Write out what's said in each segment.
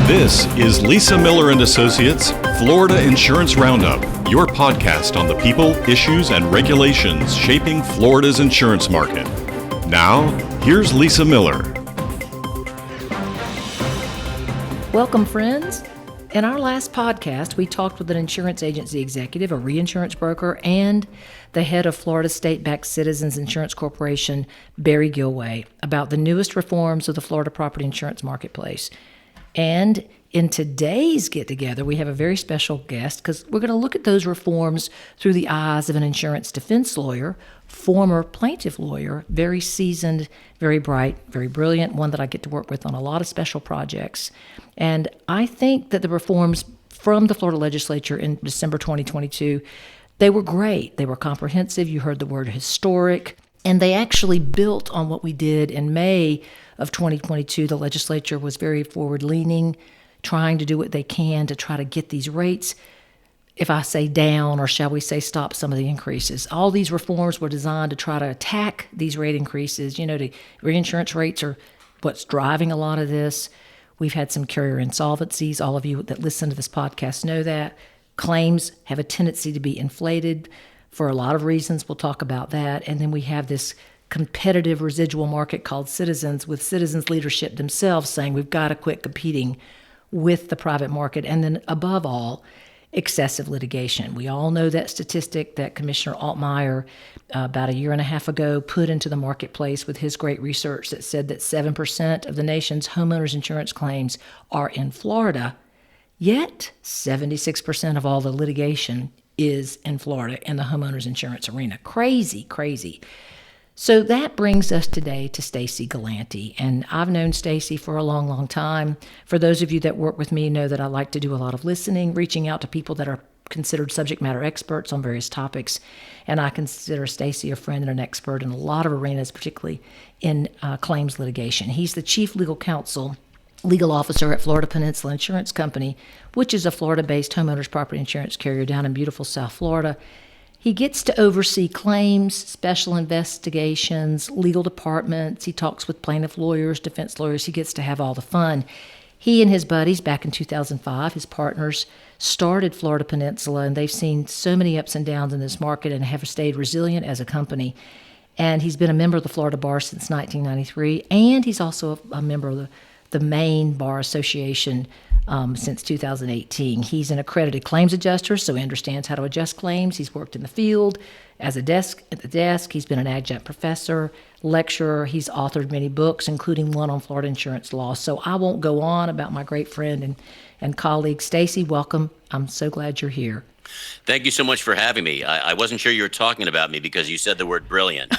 This is Lisa Miller and Associates Florida Insurance Roundup, your podcast on the people, issues, and regulations shaping Florida's insurance market. Now, here's Lisa Miller. Welcome, friends. In our last podcast, we talked with an insurance agency executive, a reinsurance broker, and the head of Florida State-Backed Citizens Insurance Corporation, Barry Gilway, about the newest reforms of the Florida property insurance marketplace. And in today's get-together, we have a very special guest because we're going to look at those reforms through the eyes of an insurance defense lawyer, former plaintiff lawyer, very seasoned, very bright, very brilliant, one that I get to work with on a lot of special projects. And I think that the reforms from the Florida Legislature in December 2022, they were great. They were comprehensive. You heard the word historic. And they actually built on what we did in May of 2022. The legislature was very forward-leaning, trying to do what they can to try to get these rates, if I say down, or shall we say stop some of the increases. All these reforms were designed to try to attack these rate increases. You know, the reinsurance rates are what's driving a lot of this. We've had some carrier insolvencies. All of you that listen to this podcast know that. Claims have a tendency to be inflated for a lot of reasons. We'll talk about that. And then we have this competitive residual market called Citizens, with Citizens leadership themselves saying we've got to quit competing with the private market. And then above all, excessive litigation. We all know that statistic that Commissioner Altmaier about a year and a half ago put into the marketplace with his great research that said that 7% of the nation's homeowners insurance claims are in Florida, yet 76% of all the litigation is in Florida in the homeowners insurance arena. Crazy, crazy. So that brings us today to Stacey Giulianti. And I've known Stacey for a long, long time. For those of you that work with me know that I like to do a lot of listening, reaching out to people that are considered subject matter experts on various topics. And I consider Stacey a friend and an expert in a lot of arenas, particularly in claims litigation. He's the chief legal officer at Florida Peninsula Insurance Company, which is a Florida-based homeowners property insurance carrier down in beautiful South Florida. He gets to oversee claims, special investigations, legal departments. He talks with plaintiff lawyers, defense lawyers. He gets to have all the fun. He and his buddies, back in 2005, his partners, started Florida Peninsula, and they've seen so many ups and downs in this market and have stayed resilient as a company. And he's been a member of the Florida Bar since 1993, and he's also a member of the Maine Bar Association since 2018. He's an accredited claims adjuster, so he understands how to adjust claims. He's worked in the field at the desk. He's been an adjunct professor, lecturer. He's authored many books, including one on Florida insurance law. So I won't go on about my great friend and colleague. Stacey, welcome. I'm so glad you're here. Thank you so much for having me. I wasn't sure you were talking about me because you said the word brilliant.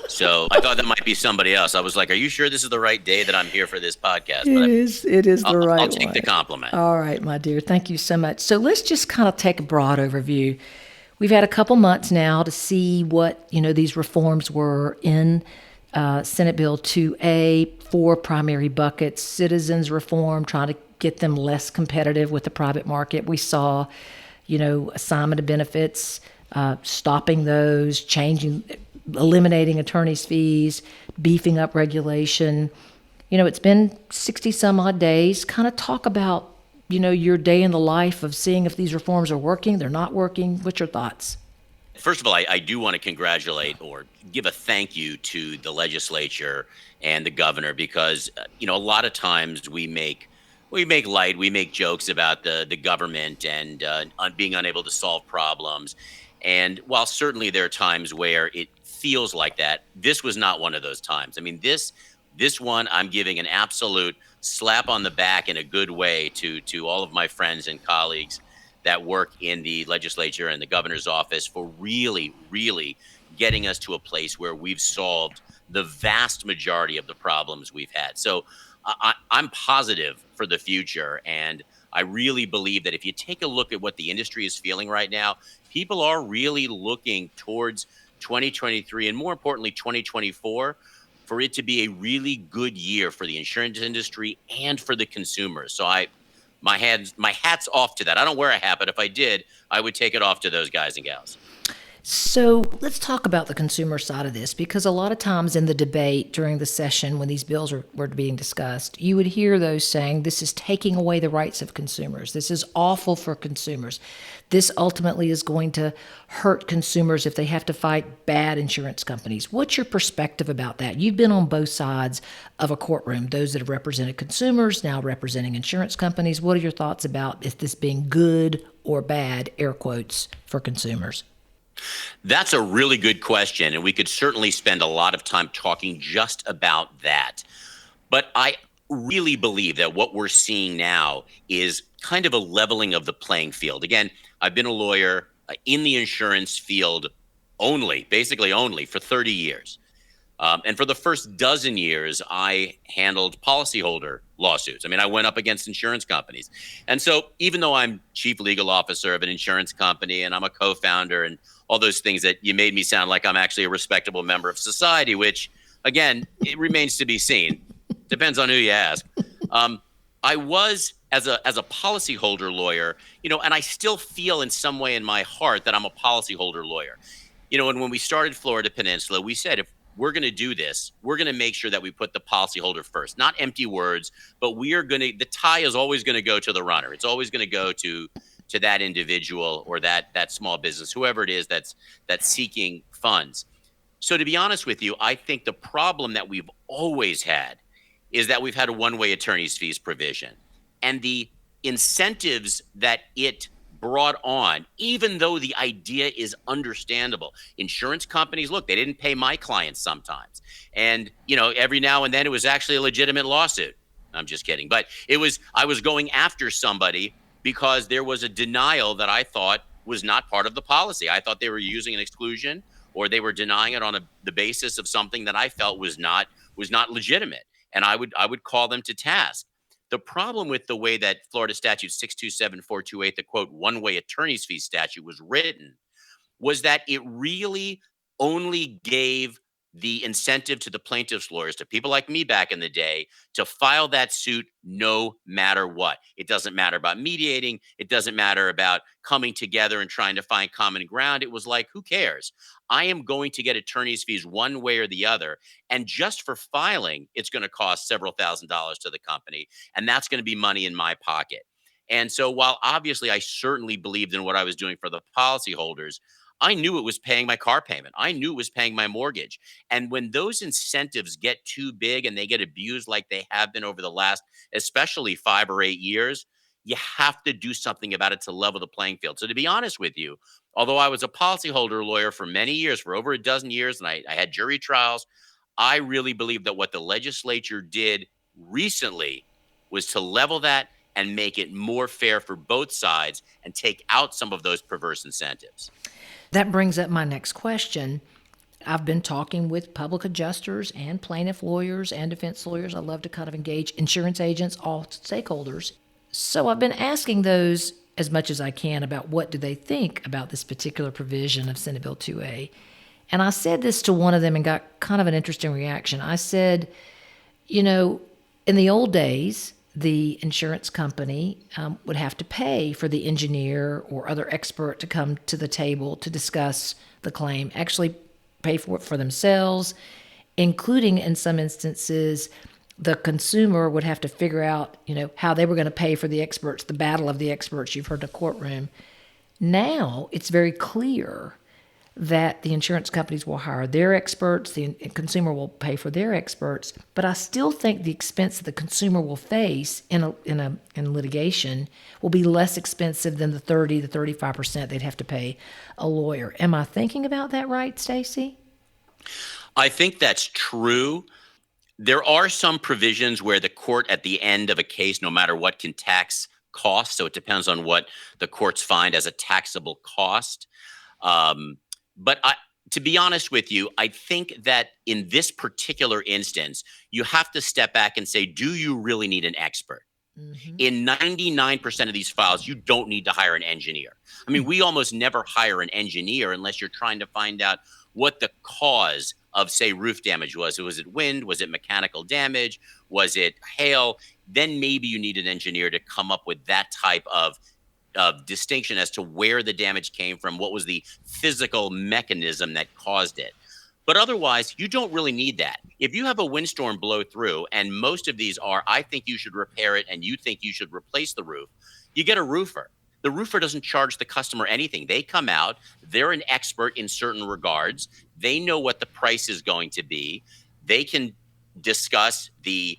So I thought that might be somebody else. I was like, are you sure this is the right day that I'm here for this podcast? But it is the right one. I'll take the compliment. All right, my dear. Thank you so much. So let's just kind of take a broad overview. We've had a couple months now to see what, these reforms were in Senate Bill 2A, 4 primary buckets. Citizens reform, trying to get them less competitive with the private market. We saw, assignment of benefits, stopping those, eliminating attorneys' fees, beefing up regulation. It's been 60 some odd days. Kind of talk about, your day in the life of seeing if these reforms are working, they're not working. What's your thoughts? First of all, I do want to congratulate or give a thank you to the legislature and the governor because, a lot of times we make jokes about the government and being unable to solve problems. And while certainly there are times where it feels like that, this was not one of those times. I mean, this one, I'm giving an absolute slap on the back in a good way to all of my friends and colleagues that work in the legislature and the governor's office for really, really getting us to a place where we've solved the vast majority of the problems we've had. So I'm positive for the future, and I really believe that if you take a look at what the industry is feeling right now, people are really looking towards 2023 and more importantly 2024 for it to be a really good year for the insurance industry and for the consumers. So my hat's off to that. I don't wear a hat, but if I did, I would take it off to those guys and gals. So let's talk about the consumer side of this, because a lot of times in the debate during the session when these bills were being discussed, you would hear those saying this is taking away the rights of consumers. This is awful for consumers. This ultimately is going to hurt consumers if they have to fight bad insurance companies. What's your perspective about that? You've been on both sides of a courtroom, those that have represented consumers, now representing insurance companies. What are your thoughts about if this being good or bad, air quotes, for consumers? That's a really good question, and we could certainly spend a lot of time talking just about that. But I really believe that what we're seeing now is kind of a leveling of the playing field. Again, I've been a lawyer in the insurance field basically only for 30 years. And for the first dozen years, I handled policyholder lawsuits. I mean, I went up against insurance companies. And so even though I'm chief legal officer of an insurance company and I'm a co-founder and all those things that you made me sound like I'm actually a respectable member of society, which, again, it remains to be seen. Depends on who you ask. I was, as a policyholder lawyer, and I still feel in some way in my heart that I'm a policyholder lawyer. And when we started Florida Peninsula, we said, if we're going to do this, we're going to make sure that we put the policyholder first, not empty words, but the tie is always going to go to the runner. It's always going to go to that individual or that small business, whoever it is that's seeking funds. So to be honest with you, I think the problem that we've always had is that we've had a one-way attorney's fees provision, and the incentives that it brought on, even though the idea is understandable. Insurance companies, look, they didn't pay my clients sometimes. And, every now and then it was actually a legitimate lawsuit. I'm just kidding. But I was going after somebody because there was a denial that I thought was not part of the policy. I thought they were using an exclusion, or they were denying it on the basis of something that I felt was not legitimate. And I would call them to task. The problem with the way that Florida Statute 627428, the quote, one-way attorney's fee statute, was written was that it really only gave the incentive to the plaintiff's lawyers, to people like me back in the day, to file that suit no matter what. It doesn't matter about mediating. It doesn't matter about coming together and trying to find common ground. It was like, who cares? I am going to get attorney's fees one way or the other. And just for filing, it's going to cost several $1,000s to the company. And that's going to be money in my pocket. And so while obviously I certainly believed in what I was doing for the policyholders, I knew it was paying my car payment. I knew it was paying my mortgage. And when those incentives get too big and they get abused like they have been over the last, especially 5 or 8 years, you have to do something about it to level the playing field. So to be honest with you, although I was a policyholder lawyer for many years, for over a dozen years, and I had jury trials, I really believe that what the legislature did recently was to level that and make it more fair for both sides and take out some of those perverse incentives. That brings up my next question. I've been talking with public adjusters and plaintiff lawyers and defense lawyers. I love to kind of engage insurance agents, all stakeholders. So I've been asking those as much as I can about what do they think about this particular provision of Senate Bill 2A. And I said this to one of them and got kind of an interesting reaction. I said, in the old days, the insurance company would have to pay for the engineer or other expert to come to the table to discuss the claim, actually pay for it for themselves, including in some instances, the consumer would have to figure out, how they were going to pay for the experts, the battle of the experts you've heard in the courtroom. Now it's very clear that the insurance companies will hire their experts, the consumer will pay for their experts, but I still think the expense that the consumer will face in litigation will be less expensive than the 30 to 35% they'd have to pay a lawyer. Am I thinking about that right, Stacey? I think that's true. There are some provisions where the court at the end of a case, no matter what, can tax costs. So it depends on what the courts find as a taxable cost. But to be honest with you, I think that in this particular instance, you have to step back and say, do you really need an expert? Mm-hmm. In 99% of these files, you don't need to hire an engineer. I mean, we almost never hire an engineer unless you're trying to find out what the cause of, say, roof damage was. Was it wind? Was it mechanical damage? Was it hail? Then maybe you need an engineer to come up with that type of distinction as to where the damage came from, what was the physical mechanism that caused it. But otherwise, you don't really need that. If you have a windstorm blow through, and most of these are, I think you should repair it and you think you should replace the roof, you get a roofer. The roofer doesn't charge the customer anything. They come out, they're an expert in certain regards. They know what the price is going to be. They can discuss the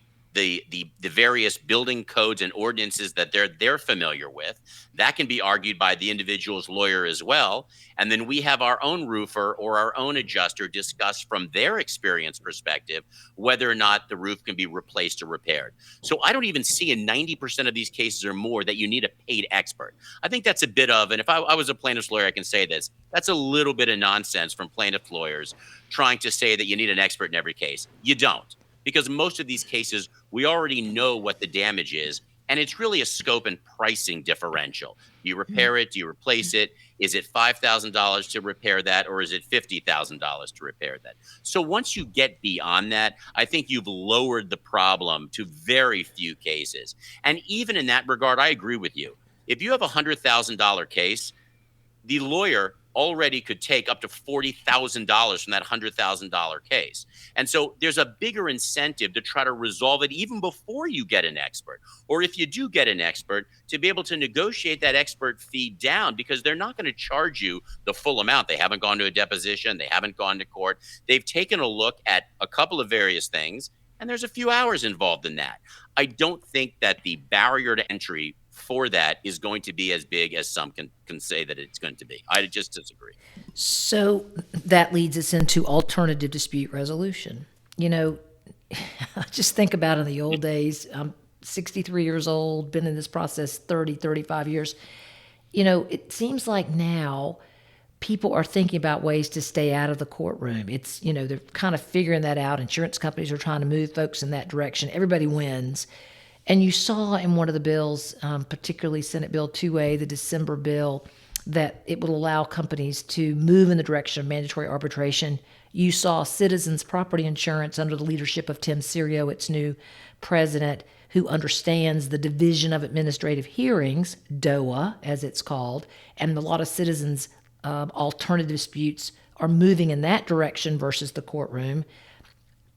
various building codes and ordinances that they're familiar with. That can be argued by the individual's lawyer as well. And then we have our own roofer or our own adjuster discuss from their experience perspective whether or not the roof can be replaced or repaired. So I don't even see in 90% of these cases or more that you need a paid expert. I think that's a bit of, and if I was a plaintiff's lawyer, I can say this, that's a little bit of nonsense from plaintiff lawyers trying to say that you need an expert in every case. You don't. Because most of these cases, we already know what the damage is, and it's really a scope and pricing differential. Do you repair it? Do you replace it? Is it $5,000 to repair that, or is it $50,000 to repair that? So once you get beyond that, I think you've lowered the problem to very few cases. And even in that regard, I agree with you. If you have a $100,000 case, the lawyer already could take up to $40,000 from that $100,000 case. And so there's a bigger incentive to try to resolve it even before you get an expert. Or if you do get an expert, to be able to negotiate that expert fee down, because they're not going to charge you the full amount. They haven't gone to a deposition. They haven't gone to court. They've taken a look at a couple of various things, and there's a few hours involved in that. I don't think that the barrier to entry for that is going to be as big as some can say that it's going to be. I just disagree. So that leads us into alternative dispute resolution. You know, just think about in the old days, I'm 63 years old, been in this process 30, 35 years. You know, it seems like now people are thinking about ways to stay out of the courtroom. It's, you know, they're kind of figuring that out. Insurance companies are trying to move folks in that direction. Everybody wins. And you saw in one of the bills, particularly Senate Bill 2A, the December bill, that it will allow companies to move in the direction of mandatory arbitration. You saw Citizens Property Insurance under the leadership of Tim Serio, its new president, who understands the Division of Administrative Hearings, DOA, as it's called, and a lot of citizens' alternative disputes are moving in that direction versus the courtroom.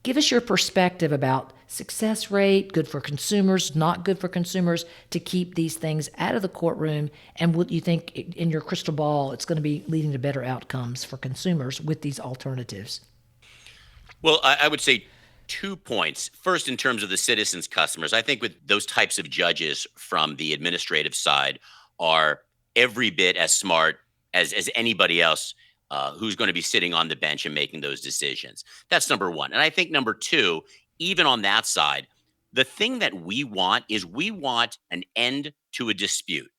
Give us your perspective about success rate, good for consumers, not good for consumers, to keep these things out of the courtroom, and what you think in your crystal ball it's going to be leading to better outcomes for consumers with these alternatives. Well, I would say 2 points. First, in terms of the citizens' customers, I think with those types of judges from the administrative side are every bit as smart as anybody else who's going to be sitting on the bench and making those decisions. That's number one. And I think number two, even on that side, the thing that we want is we want an end to a dispute.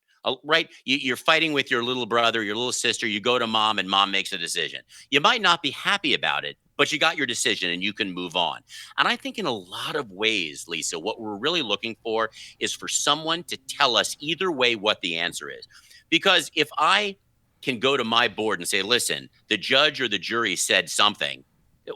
Right? You're fighting with your little brother, your little sister. You go to mom and mom makes a decision. You might not be happy about it, but you got your decision and you can move on. And I think in a lot of ways, Lisa, what we're really looking for is for someone to tell us either way what the answer is. Because if I can go to my board and say, listen, the judge or the jury said something,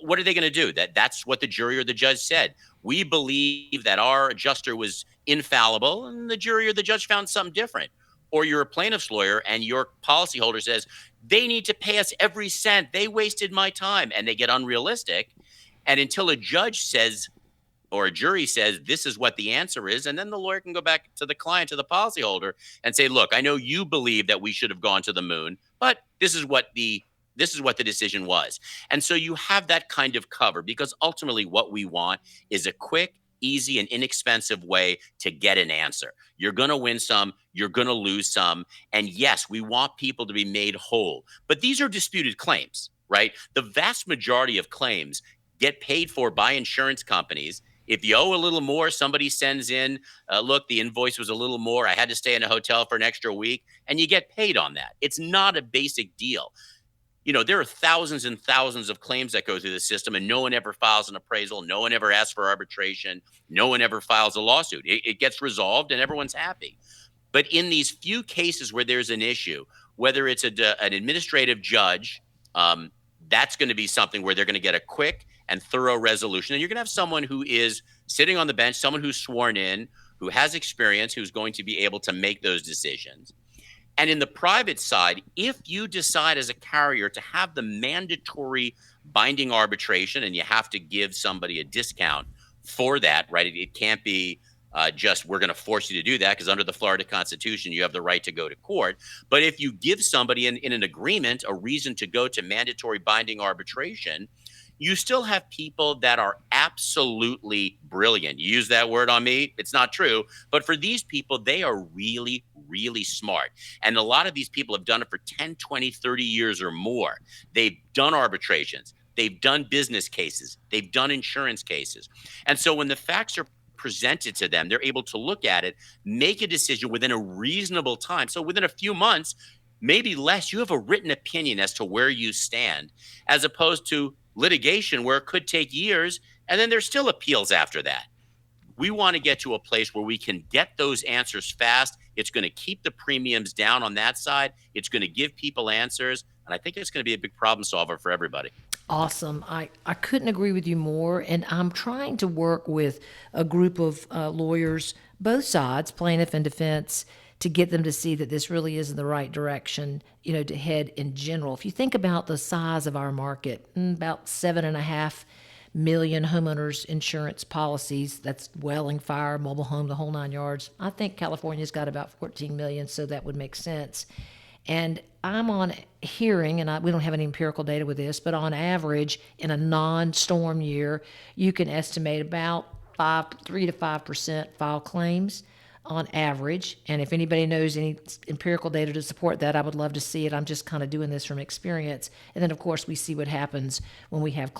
what are they going to do? That's what the jury or the judge said. We believe that our adjuster was infallible and the jury or the judge found something different. Or you're a plaintiff's lawyer and your policyholder says, they need to pay us every cent. They wasted my time, and they get unrealistic. And until a judge says, or a jury says, this is what the answer is, and then the lawyer can go back to the client, to the policyholder, and say, look, I know you believe that we should have gone to the moon, but this is what the decision was. And so you have that kind of cover, because ultimately what we want is a quick, easy, and inexpensive way to get an answer. You're going to win some, you're going to lose some. And yes, we want people to be made whole, but these are disputed claims, right? The vast majority of claims get paid for by insurance companies. If you owe a little more, somebody sends in, look, the invoice was a little more. I had to stay in a hotel for an extra week, and you get paid on that. It's not a basic deal. You know, there are thousands and thousands of claims that go through the system, and no one ever files an appraisal. No one ever asks for arbitration. No one ever files a lawsuit. It gets resolved and everyone's happy. But in these few cases where there's an issue, whether it's an administrative judge, that's going to be something where they're going to get a quick and thorough resolution. And you're going to have someone who is sitting on the bench, someone who's sworn in, who has experience, who's going to be able to make those decisions. And in the private side, if you decide as a carrier to have the mandatory binding arbitration and you have to give somebody a discount for that, right? It can't be just we're going to force you to do that, because under the Florida Constitution, you have the right to go to court. But if you give somebody in an agreement a reason to go to mandatory binding arbitration, you still have people that are absolutely brilliant. You use that word on me. It's not true. But for these people, they are really, really smart. And a lot of these people have done it for 10, 20, 30 years or more. They've done arbitrations. They've done business cases. They've done insurance cases. And so when the facts are presented to them, they're able to look at it, make a decision within a reasonable time. So within a few months, maybe less, you have a written opinion as to where you stand, as opposed to litigation where it could take years and then there's still appeals after that. We want to get to a place where we can get those answers fast. It's going to keep the premiums down on that side. It's going to give people answers. And I think it's going to be a big problem solver for everybody. Awesome. I couldn't agree with you more. And I'm trying to work with a group of lawyers, both sides, plaintiff and defense, to get them to see that this really is in the right direction, to head in general. If you think about the size of our market, about 7.5 million homeowners insurance policies, that's dwelling, fire, mobile home, the whole 9 yards. I think California's got about 14 million, so that would make sense. And I'm on hearing, and we don't have any empirical data with this, but on average, in a non-storm year, you can estimate about 3 to 5% file claims on average. And if anybody knows any empirical data to support that, I would love to see it. I'm just kind of doing this from experience. And then, of course, we see what happens when we have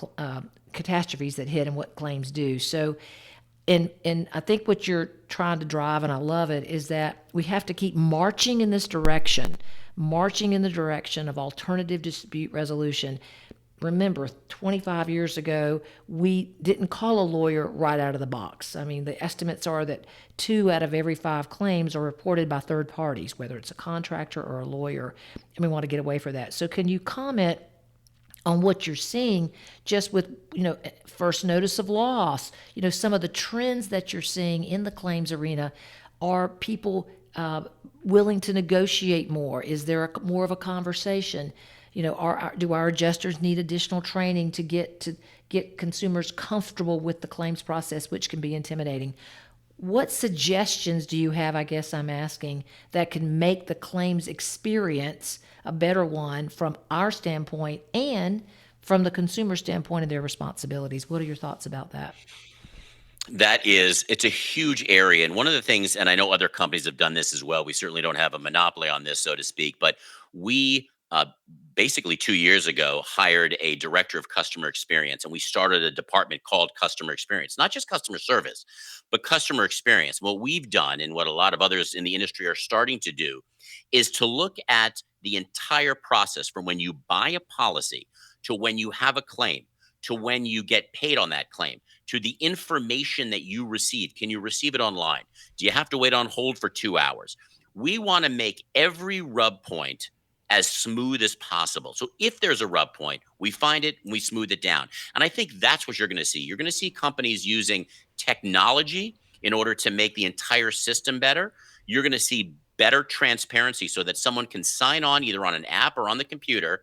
catastrophes that hit and what claims do. So, and I think what you're trying to drive, and I love it, is that we have to keep marching in this direction, marching in the direction of alternative dispute resolution. Remember, 25 years ago, we didn't call a lawyer right out of the box. I mean, the estimates are that 2 out of every 5 claims are reported by third parties, whether it's a contractor or a lawyer, and we want to get away from that. So can you comment on what you're seeing just with, first notice of loss, some of the trends that you're seeing in the claims arena? Are people willing to negotiate more? Is there more of a conversation? Do our adjusters need additional training to get consumers comfortable with the claims process, which can be intimidating? What suggestions do you have, I guess I'm asking, that can make the claims experience a better one from our standpoint and from the consumer standpoint of their responsibilities? What are your thoughts about that? It's a huge area. And one of the things, and I know other companies have done this as well, we certainly don't have a monopoly on this, so to speak, but we basically 2 years ago hired a director of customer experience, and we started a department called customer experience, not just customer service, but customer experience. What we've done, and what a lot of others in the industry are starting to do, is to look at the entire process from when you buy a policy to when you have a claim, to when you get paid on that claim, to the information that you receive. Can you receive it online? Do you have to wait on hold for 2 hours? We want to make every rub point as smooth as possible. So if there's a rub point, we find it and we smooth it down. And I think that's what you're going to see. You're going to see companies using technology in order to make the entire system better. You're going to see better transparency so that someone can sign on either on an app or on the computer,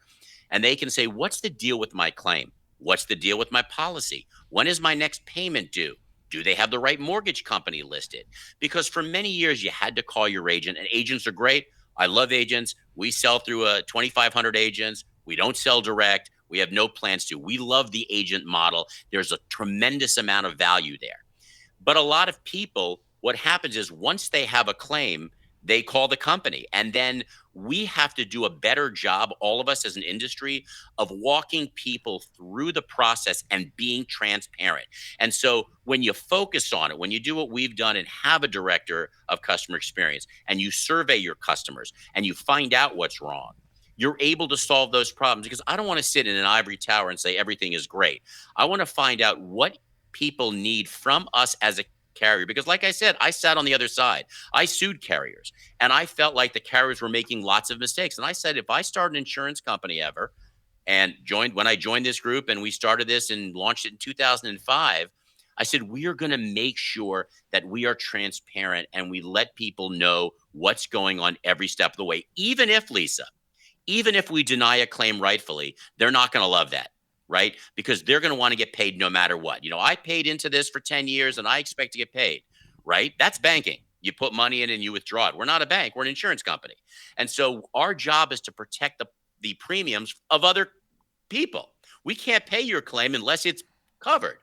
and they can say, what's the deal with my claim? What's the deal with my policy? When is my next payment due? Do they have the right mortgage company listed? Because for many years, you had to call your agent, and agents are great. I love agents. We sell through 2,500 agents. We don't sell direct. We have no plans to. We love the agent model. There's a tremendous amount of value there. But a lot of people, what happens is once they have a claim, they call the company. And then we have to do a better job, all of us as an industry, of walking people through the process and being transparent. And so when you focus on it, when you do what we've done and have a director of customer experience and you survey your customers and you find out what's wrong, you're able to solve those problems. Because I don't want to sit in an ivory tower and say everything is great. I want to find out what people need from us as a carrier, because like I said, I sat on the other side. I sued carriers and I felt like the carriers were making lots of mistakes. And I said, if I start an insurance company ever when I joined this group and we started this and launched it in 2005, I said, we are going to make sure that we are transparent and we let people know what's going on every step of the way. Even if, Lisa, even if we deny a claim rightfully, they're not going to love that, right? Because they're going to want to get paid no matter what. I paid into this for 10 years and I expect to get paid, right? That's banking. You put money in and you withdraw it. We're not a bank. We're an insurance company. And so our job is to protect the premiums of other people. We can't pay your claim unless it's covered.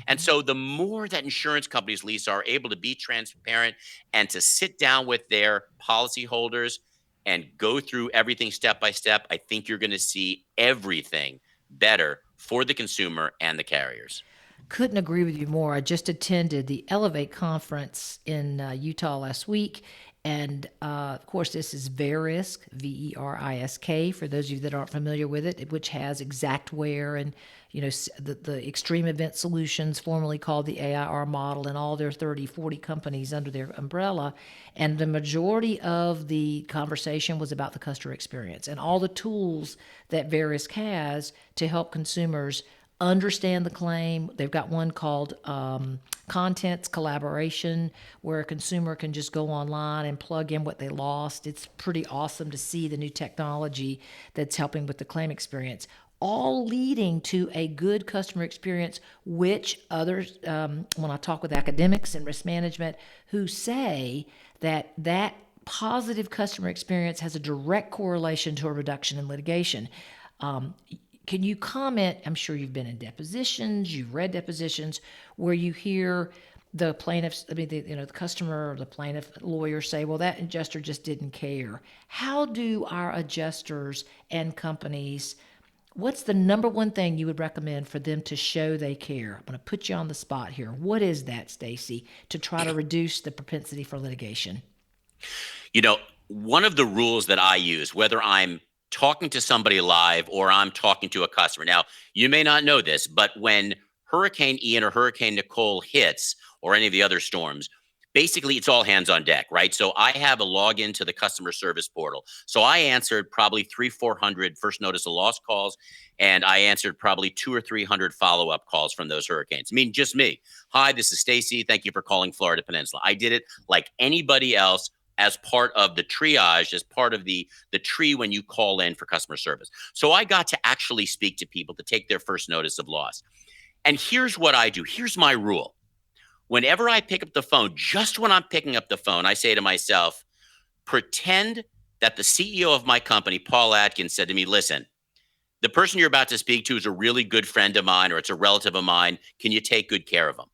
And so the more that insurance companies, Lisa, are able to be transparent and to sit down with their policyholders and go through everything step by step, I think you're going to see everything better for the consumer and the carriers. Couldn't agree with you more. I just attended the Elevate conference in Utah last week. And of course, this is Verisk, Verisk, for those of you that aren't familiar with it, which has Exactware and the Extreme Event Solutions, formerly called the AIR model, and all their 30, 40 companies under their umbrella. And the majority of the conversation was about the customer experience and all the tools that Verisk has to help consumers understand the claim. They've got one called Contents Collaboration, where a consumer can just go online and plug in what they lost. It's pretty awesome to see the new technology that's helping with the claim experience, all leading to a good customer experience, which others, when I talk with academics and risk management, who say that positive customer experience has a direct correlation to a reduction in litigation. Can you comment? I'm sure you've been in depositions, you've read depositions where you hear the plaintiffs, the customer or the plaintiff lawyer say, well, that adjuster just didn't care. How do our adjusters and companies, what's the number one thing you would recommend for them to show they care? I'm going to put you on the spot here. What is that, Stacey, to try to reduce the propensity for litigation? One of the rules that I use, whether I'm talking to somebody live or I'm talking to a customer. Now, you may not know this, but when Hurricane Ian or Hurricane Nicole hits or any of the other storms, basically it's all hands on deck, right? So I have a login to the customer service portal. So I answered probably 300-400 first notice of loss calls, and I answered probably 200 or 300 follow-up calls from those hurricanes. Just me. Hi, this is Stacey. Thank you for calling Florida Peninsula. I did it like anybody else, as part of the triage, as part of the tree when you call in for customer service. So I got to actually speak to people to take their first notice of loss. And here's what I do. Here's my rule. Whenever I pick up the phone, just when I'm picking up the phone, I say to myself, pretend that the CEO of my company, Paul Atkins, said to me, listen, the person you're about to speak to is a really good friend of mine or it's a relative of mine. Can you take good care of them?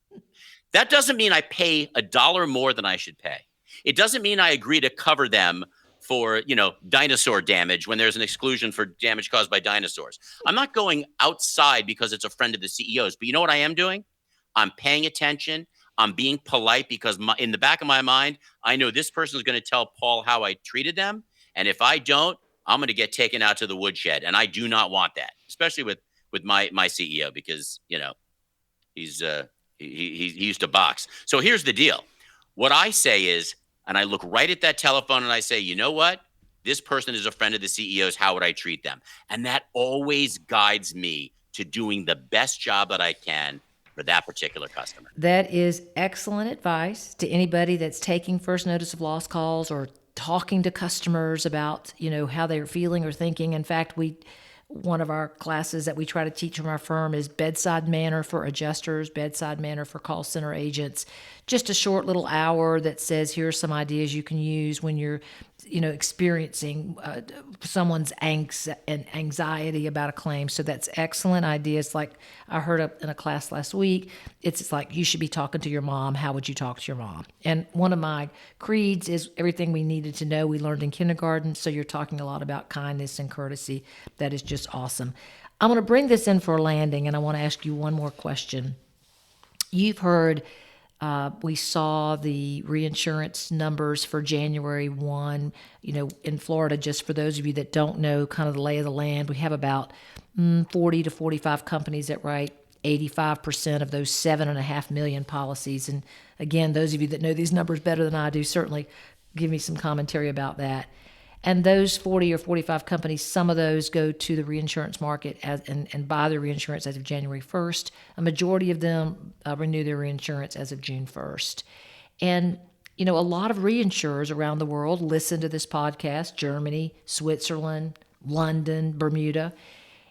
That doesn't mean I pay $1 more than I should pay. It doesn't mean I agree to cover them for, dinosaur damage when there's an exclusion for damage caused by dinosaurs. I'm not going outside because it's a friend of the CEO's. But you know what I am doing? I'm paying attention. I'm being polite because in the back of my mind, I know this person is going to tell Paul how I treated them. And if I don't, I'm going to get taken out to the woodshed. And I do not want that, especially with my CEO, because, he used to box. So here's the deal. What I say is, and I look right at that telephone and I say, you know what? This person is a friend of the CEO's. How would I treat them? And that always guides me to doing the best job that I can for that particular customer. That is excellent advice to anybody that's taking first notice of loss calls or talking to customers about, how they're feeling or thinking. In fact, one of our classes that we try to teach from our firm is bedside manner for adjusters, bedside manner for call center agents. Just a short little hour that says, here are some ideas you can use when you're, experiencing someone's angst and anxiety about a claim. So that's excellent ideas. Like I heard in a class last week, it's like, you should be talking to your mom. How would you talk to your mom? And one of my creeds is everything we needed to know we learned in kindergarten. So you're talking a lot about kindness and courtesy. That is just awesome. I'm going to bring this in for a landing, and I want to ask you one more question. You've heard we saw the reinsurance numbers for January 1, in Florida. Just for those of you that don't know kind of the lay of the land, we have about 40 to 45 companies that write 85% of those 7.5 million policies. And again, those of you that know these numbers better than I do, certainly give me some commentary about that. And those 40 or 45 companies, some of those go to the reinsurance market and buy their reinsurance as of January 1st. A majority of them renew their reinsurance as of June 1st. And, a lot of reinsurers around the world listen to this podcast: Germany, Switzerland, London, Bermuda.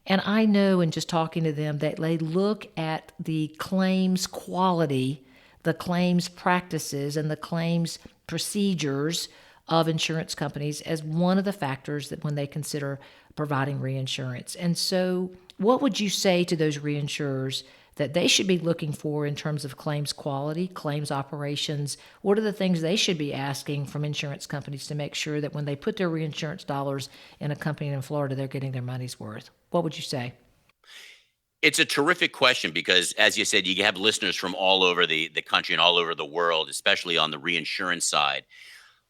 And I know in just talking to them that they look at the claims quality, the claims practices, and the claims procedures of insurance companies as one of the factors that when they consider providing reinsurance. And so what would you say to those reinsurers that they should be looking for in terms of claims quality, claims operations? What are the things they should be asking from insurance companies to make sure that when they put their reinsurance dollars in a company in Florida, they're getting their money's worth? What would you say? It's a terrific question because, as you said, you have listeners from all over the country and all over the world, especially on the reinsurance side.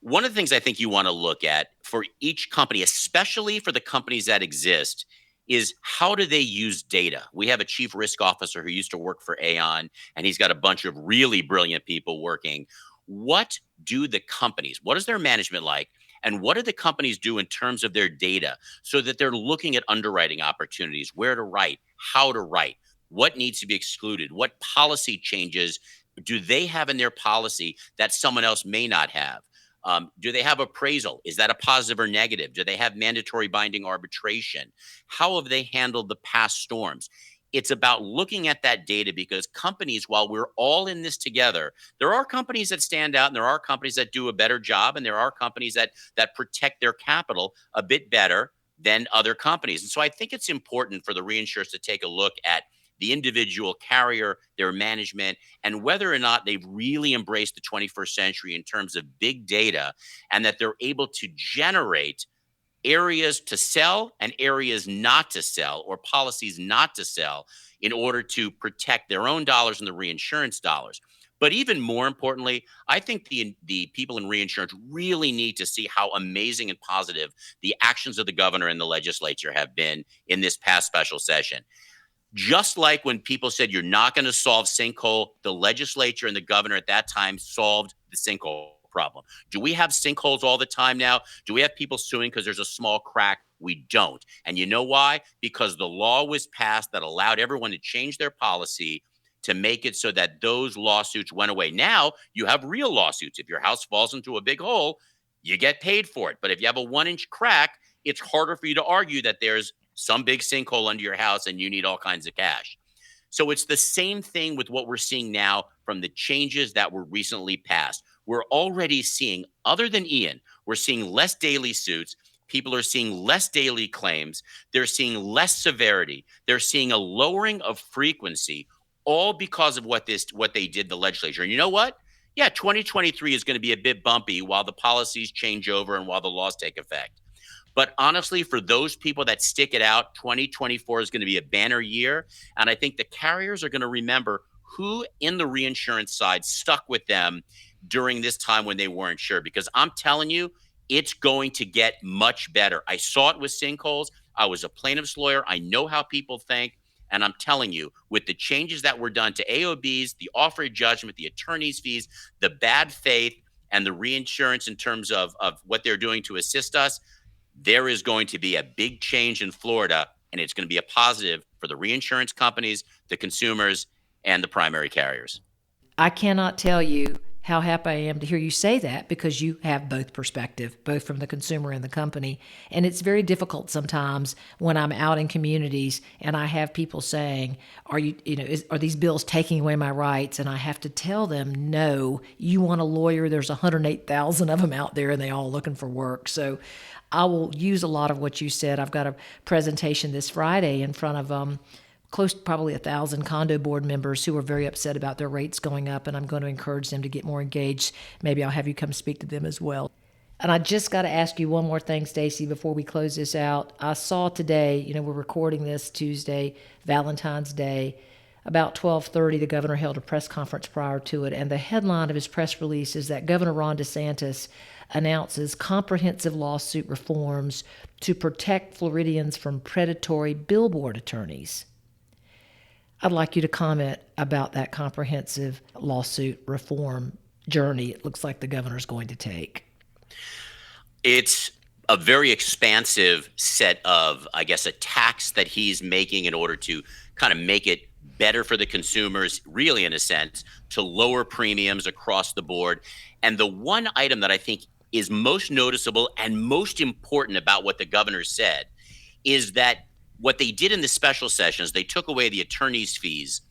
One of the things I think you want to look at for each company, especially for the companies that exist, is how do they use data? We have a chief risk officer who used to work for Aon, and he's got a bunch of really brilliant people working. What do the companies, what is their management like? And what do the companies do in terms of their data so that they're looking at underwriting opportunities, where to write, how to write, what needs to be excluded, what policy changes do they have in their policy that someone else may not have? Do they have appraisal? Is that a positive or negative? Do they have mandatory binding arbitration? How have they handled the past storms? It's about looking at that data because companies, while we're all in this together, there are companies that stand out and there are companies that do a better job and there are companies that protect their capital a bit better than other companies. And so I think it's important for the reinsurers to take a look at the individual carrier, their management, and whether or not they've really embraced the 21st century in terms of big data and that they're able to generate areas to sell and areas not to sell or policies not to sell in order to protect their own dollars and the reinsurance dollars. But even more importantly, I think the people in reinsurance really need to see how amazing and positive the actions of the governor and the legislature have been in this past special session. Just like when people said you're not going to solve sinkhole, the legislature and the governor at that time solved the sinkhole problem. Do we have sinkholes all the time now? Do we have people suing because there's a small crack? We don't. And you know why? Because the law was passed that allowed everyone to change their policy to make it so that those lawsuits went away. Now you have real lawsuits. If your house falls into a big hole, you get paid for it. But if you have a 1-inch crack, it's harder for you to argue that there's some big sinkhole under your house and you need all kinds of cash. So it's the same thing with what we're seeing now from the changes that were recently passed. We're already seeing, other than Ian, we're seeing less daily suits. People are seeing less daily claims. They're seeing less severity. They're seeing a lowering of frequency, all because of what they did, the legislature. And you know what? Yeah, 2023 is going to be a bit bumpy while the policies change over and while the laws take effect. But honestly, for those people that stick it out, 2024 is going to be a banner year. And I think the carriers are going to remember who in the reinsurance side stuck with them during this time when they weren't sure. Because I'm telling you, it's going to get much better. I saw it with sinkholes. I was a plaintiff's lawyer. I know how people think. And I'm telling you, with the changes that were done to AOBs, the offer of judgment, the attorney's fees, the bad faith, and the reinsurance in terms of what they're doing to assist us, there is going to be a big change in Florida, and it's going to be a positive for the reinsurance companies, the consumers, and the primary carriers. I cannot tell you how happy I am to hear you say that because you have both perspective, both from the consumer and the company. And it's very difficult sometimes when I'm out in communities and I have people saying, are these bills taking away my rights? And I have to tell them, no, you want a lawyer. There's 108,000 of them out there and they all looking for work. So I will use a lot of what you said. I've got a presentation this Friday in front of close to probably 1,000 condo board members who are very upset about their rates going up, and I'm going to encourage them to get more engaged. Maybe I'll have you come speak to them as well. And I just got to ask you one more thing, Stacey, before we close this out. I saw today, we're recording this Tuesday, Valentine's Day. About 12:30, the governor held a press conference prior to it, and the headline of his press release is that Governor Ron DeSantis announces comprehensive lawsuit reforms to protect Floridians from predatory billboard attorneys. I'd like you to comment about that comprehensive lawsuit reform journey it looks like the governor's going to take. It's a very expansive set of, I guess, attacks that he's making in order to kind of make it better for the consumers, really, in a sense, to lower premiums across the board. And the one item that I think is most noticeable and most important about what the governor said is that what they did in the special sessions, they took away the attorney's fees,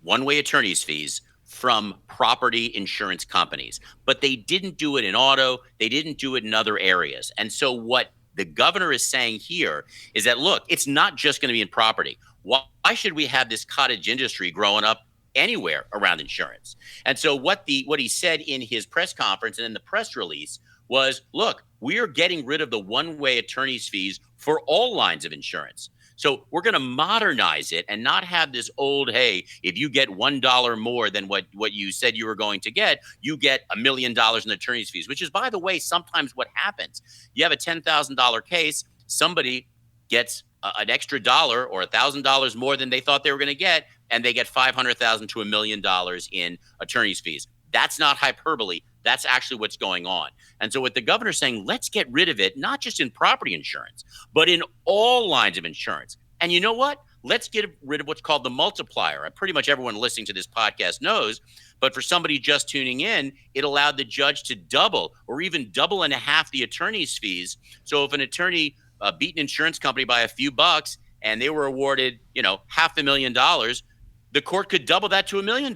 one-way attorney's fees, from property insurance companies. But they didn't do it in auto. They didn't do it in other areas. And so what the governor is saying here is that, look, it's not just going to be in property. Why should we have this cottage industry growing up anywhere around insurance? And so what he said in his press conference and in the press release was, look, we are getting rid of the one-way attorney's fees for all lines of insurance. So we're going to modernize it and not have this old, hey, if you get $1 more than what you said you were going to get, you get $1 million in attorney's fees, which is, by the way, sometimes what happens. You have a $10,000 case, somebody gets an extra dollar or $1,000 more than they thought they were going to get, and they get $500,000 to $1 million in attorney's fees. That's not hyperbole. That's actually what's going on. And so what the governor's saying, let's get rid of it, not just in property insurance, but in all lines of insurance. And you know what? Let's get rid of what's called the multiplier. Pretty much everyone listening to this podcast knows, but for somebody just tuning in, it allowed the judge to double or even double and a half the attorney's fees. So if an attorney beat an insurance company by a few bucks and they were awarded, $500,000, the court could double that to $1 million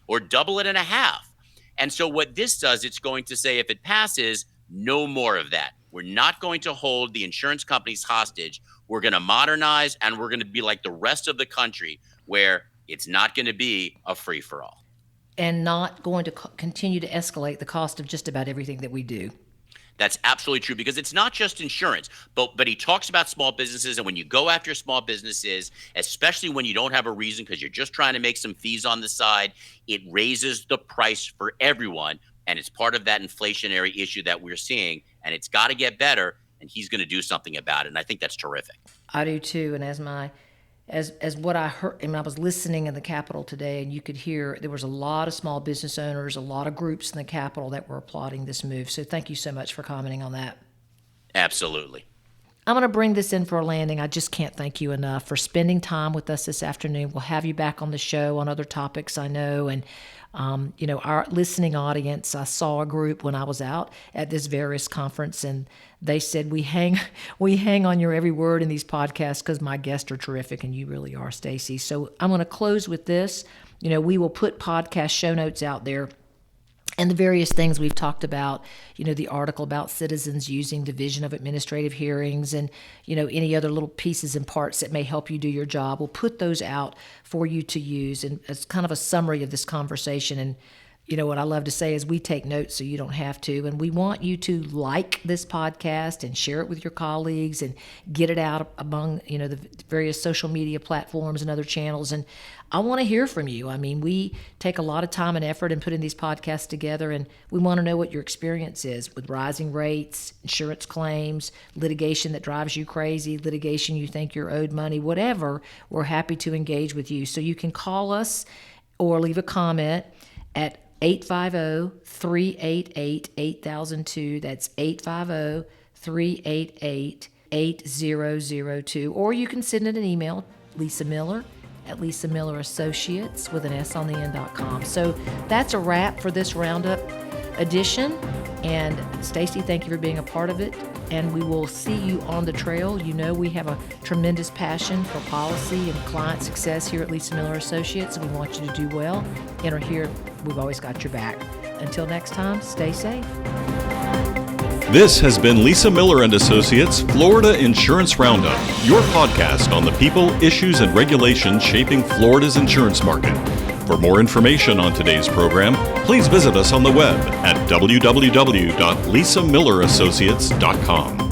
or double it and a half. And so what this does, it's going to say, if it passes, no more of that. We're not going to hold the insurance companies hostage. We're going to modernize, and we're going to be like the rest of the country, where it's not going to be a free-for-all. And not going to continue to escalate the cost of just about everything that we do. That's absolutely true, because it's not just insurance, but he talks about small businesses. And when you go after small businesses, especially when you don't have a reason because you're just trying to make some fees on the side, it raises the price for everyone. And it's part of that inflationary issue that we're seeing. And it's got to get better. And he's going to do something about it. And I think that's terrific. I do too. And as what I heard, I was listening in the Capitol today, and you could hear there was a lot of small business owners, a lot of groups in the Capitol that were applauding this move. So thank you so much for commenting on that. Absolutely. I'm going to bring this in for a landing. I just can't thank you enough for spending time with us this afternoon. We'll have you back on the show on other topics, I know. And, our listening audience, I saw a group when I was out at this various conference, and they said, we hang on your every word in these podcasts because my guests are terrific, and you really are, Stacey. So I'm going to close with this. We will put podcast show notes out there. And the various things we've talked about, the article about citizens using Division of Administrative Hearings and, any other little pieces and parts that may help you do your job. We'll put those out for you to use. And as kind of a summary of this conversation. And, what I love to say is we take notes so you don't have to. And we want you to like this podcast and share it with your colleagues and get it out among, the various social media platforms and other channels. And I want to hear from you. We take a lot of time and effort in putting these podcasts together, and we want to know what your experience is with rising rates, insurance claims, litigation that drives you crazy, litigation you think you're owed money, whatever. We're happy to engage with you. So you can call us or leave a comment at 850-388-8002. That's 850-388-8002. Or you can send it an email, Lisa Miller at Lisa Miller Associates with an S on the end.com. So that's a wrap for this Roundup edition. And Stacey, thank you for being a part of it. And we will see you on the trail. We have a tremendous passion for policy and client success here at Lisa Miller Associates. And we want you to do well. And are here, we've always got your back. Until next time, stay safe. This has been Lisa Miller and Associates Florida Insurance Roundup, your podcast on the people, issues, and regulations shaping Florida's insurance market. For more information on today's program, please visit us on the web at www.lisamillerassociates.com.